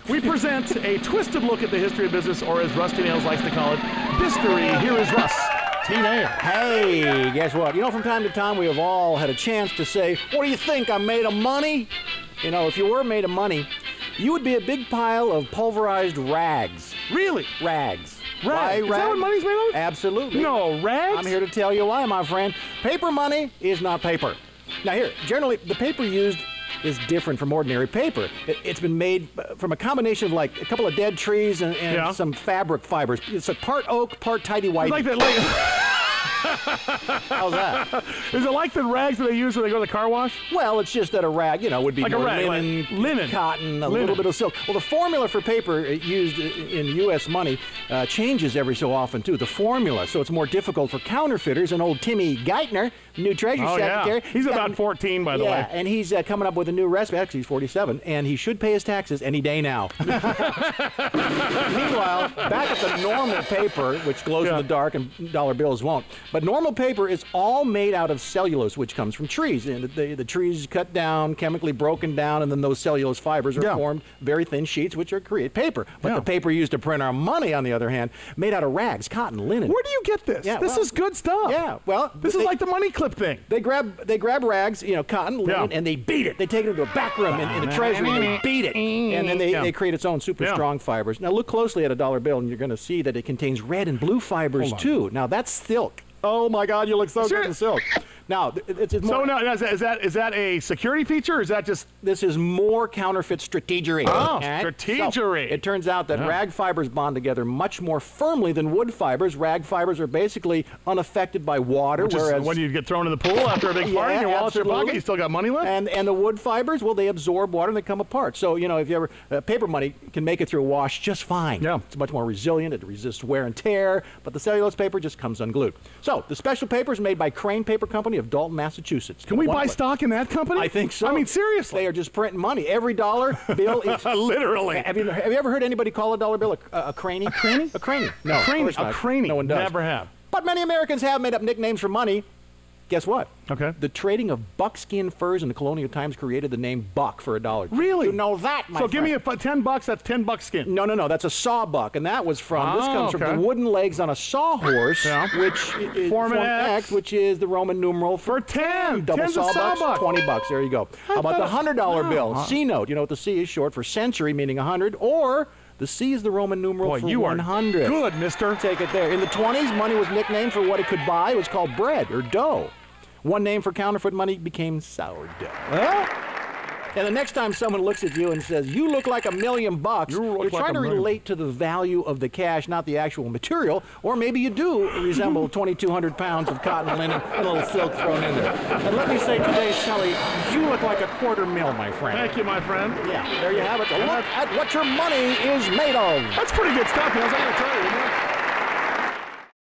we present a twisted look at the history of business, or as Rusty Nails likes to call it, Bistery. Here is Russ T. Nails. Hey, guess what? You know, from time to time, we have all had a chance to say, what do you think, I'm made of money? You know, if you were made of money, you would be a big pile of pulverized rags. Really? Rags. Rags? Is that what money's made of? Absolutely. No, rags? I'm here to tell you why, my friend. Paper money is not paper. Now here, generally, the paper used is different from ordinary paper. It's been made from a combination of like a couple of dead trees and some fabric fibers. It's a part oak, part tidy-whitey. Like that, How's that? Is it like the rags that they use when they go to the car wash? Well, it's just that a rag, you know, would be like more a rag, linen, cotton, a little bit of silk. Well, the formula for paper used in U.S. money changes every so often, too. The formula, so it's more difficult for counterfeiters. And old Timmy Geithner, new Treasury Secretary. Yeah. He's about 14, by the way. Yeah, and he's coming up with a new recipe. Actually, he's 47, and he should pay his taxes any day now. Meanwhile, back at the normal paper, which glows in the dark and dollar bills won't, but normal paper is all made out of cellulose, which comes from trees. And the trees cut down, chemically broken down, and then those cellulose fibers are formed very thin sheets, which create paper. But the paper used to print our money, on the other hand, made out of rags, cotton, linen. Where do you get this? Yeah, this is good stuff. Yeah, well, this is like the money clip thing. They grab rags, you know, cotton, linen, and they beat it. They take it into a back room in the Treasury, and they beat it, and then they create its own super strong fibers. Now look closely at a dollar bill, and you're going to see that it contains red and blue fibers too. Now that's silk. Oh my God, you look so good in silk. Now, it's more. So now, is that a security feature, or is that just? This is more counterfeit strategery. Oh, strategery. So it turns out that rag fibers bond together much more firmly than wood fibers. Rag fibers are basically unaffected by water, whereas when you get thrown in the pool after a big party, and your wallet's in your pocket, you still got money left. And the wood fibers, well, they absorb water and they come apart. So you know, if you ever paper money can make it through a wash just fine. Yeah, it's much more resilient. It resists wear and tear. But the cellulose paper just comes unglued. So the special paper is made by Crane Paper Company of Dalton, Massachusetts. Can we buy stock in that company? I think so. I mean, seriously. They are just printing money. Every dollar bill is... Literally. Have you ever heard anybody call a dollar bill a cranny? A cranny? A cranny. No, a cranny. No one does. Never have. But many Americans have made up nicknames for money. Guess what? Okay. The trading of buckskin furs in the colonial times created the name buck for a dollar. Really? You know that, my friend. So give me $10, that's 10 buckskin. No, that's a sawbuck, and that was from, this comes from the wooden legs on a sawhorse, which is form X, which is the Roman numeral for 10. Double sawbucks, $20. There you go. How about the $100 bill? C note. You know what the C is short for century, meaning 100, or the C is the Roman numeral for 100. Are good, mister. Take it there. In the 20s, money was nicknamed for what it could buy. It was called bread or dough. One name for counterfeit money became sourdough. And the next time someone looks at you and says, you look like $1 million, you're trying to relate to the value of the cash, not the actual material, or maybe you do resemble 2,200 pounds of cotton linen and a little silk thrown in there. And let me say today, Shelly, you look like $250,000, my friend. Thank you, my friend. Yeah, there you have it. A look at what your money is made of. That's pretty good stuff, Niels. I gotta tell you.